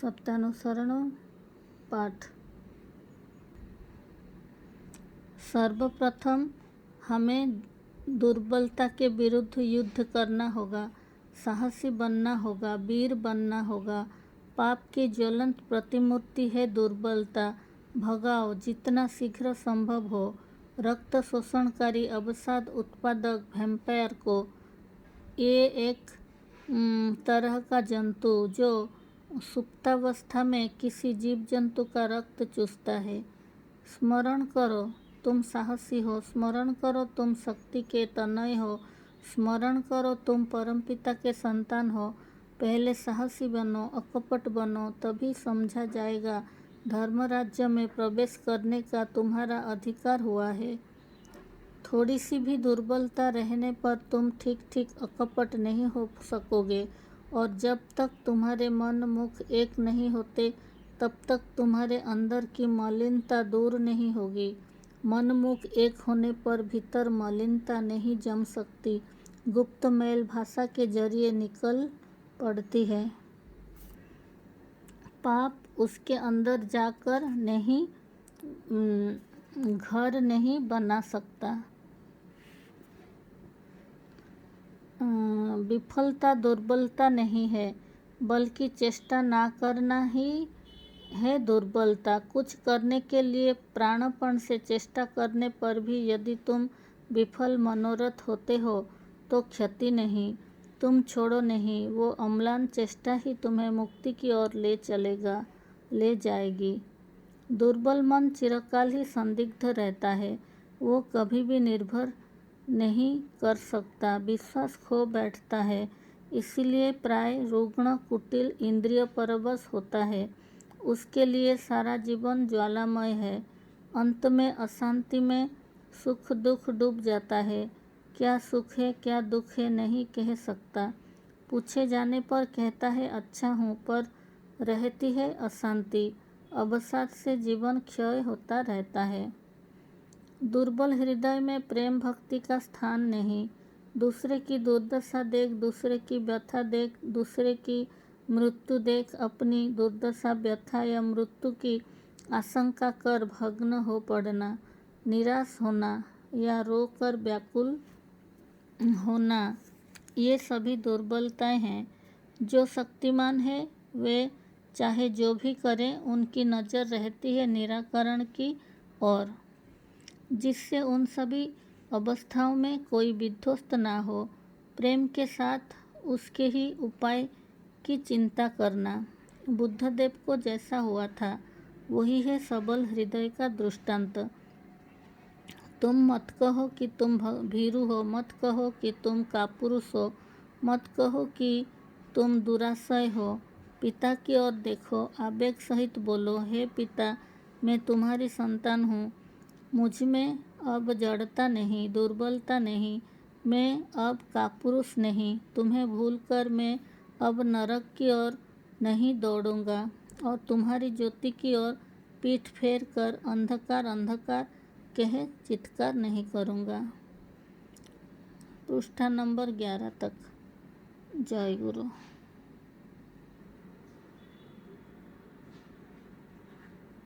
शब्दानुसरण पाठ। सर्वप्रथम हमें दुर्बलता के विरुद्ध युद्ध करना होगा, साहसी बनना होगा, वीर बनना होगा। पाप की ज्वलंत प्रतिमूर्ति है दुर्बलता। भगाओ जितना शीघ्र संभव हो रक्त शोषणकारी अवसाद उत्पादक वैम्पायर को। ये एक तरह का जंतु जो सुप्तावस्था में किसी जीव जंतु का रक्त चूसता है। स्मरण करो तुम साहसी हो, स्मरण करो तुम शक्ति के तनय हो, स्मरण करो तुम परमपिता के संतान हो। पहले साहसी बनो, अकपट बनो, तभी समझा जाएगा धर्म राज्य में प्रवेश करने का तुम्हारा अधिकार हुआ है। थोड़ी सी भी दुर्बलता रहने पर तुम ठीक अकपट नहीं हो सकोगे, और जब तक तुम्हारे मन मुख एक नहीं होते तब तक तुम्हारे अंदर की मलिनता दूर नहीं होगी। मन मुख एक होने पर भीतर मलिनता नहीं जम सकती, गुप्त मैल भाषा के जरिए निकल पड़ती है। पाप उसके अंदर जाकर नहीं घर नहीं बना सकता। विफलता दुर्बलता नहीं है, बल्कि चेष्टा ना करना ही है दुर्बलता। कुछ करने के लिए प्राणपण से चेष्टा करने पर भी यदि तुम विफल मनोरथ होते हो तो क्षति नहीं, तुम छोड़ो नहीं। वो अम्लान चेष्टा ही तुम्हें मुक्ति की ओर ले जाएगी। दुर्बल मन चिरकाल ही संदिग्ध रहता है, वो कभी भी निर्भर नहीं कर सकता, विश्वास खो बैठता है, इसीलिए प्राय रुग्ण कुटिल इंद्रिय परवश होता है। उसके लिए सारा जीवन ज्वालामय है, अंत में अशांति में सुख दुख डूब जाता है। क्या सुख है क्या दुख है नहीं कह सकता, पूछे जाने पर कहता है अच्छा हूँ, पर रहती है अशांति। अवसाद से जीवन क्षय होता रहता है। दुर्बल हृदय में प्रेम भक्ति का स्थान नहीं। दूसरे की दुर्दशा देख, दूसरे की व्यथा देख, दूसरे की मृत्यु देख अपनी दुर्दशा व्यथा या मृत्यु की आशंका कर भग्न हो पड़ना, निराश होना या रोकर व्याकुल होना, ये सभी दुर्बलताएं हैं। जो शक्तिमान है वे चाहे जो भी करें उनकी नज़र रहती है निराकरण की ओर, जिससे उन सभी अवस्थाओं में कोई विध्वस्त ना हो। प्रेम के साथ उसके ही उपाय की चिंता करना। बुद्धदेव को जैसा हुआ था वही है सबल हृदय का दृष्टांत। तुम मत कहो कि तुम भीरू हो, मत कहो कि तुम कापुरुष हो, मत कहो कि तुम दुराशय हो। पिता की ओर देखो, आवेग सहित बोलो, हे पिता मैं तुम्हारी संतान हूँ, मुझ में अब जड़ता नहीं, दुर्बलता नहीं, मैं अब कापुरुष नहीं। तुम्हें भूलकर मैं अब नरक की ओर नहीं दौड़ूंगा और तुम्हारी ज्योति की ओर पीठ फेर कर अंधकार अंधकार कह चित्कार नहीं करूँगा। पृष्ठा नंबर 11 तक। जय गुरु।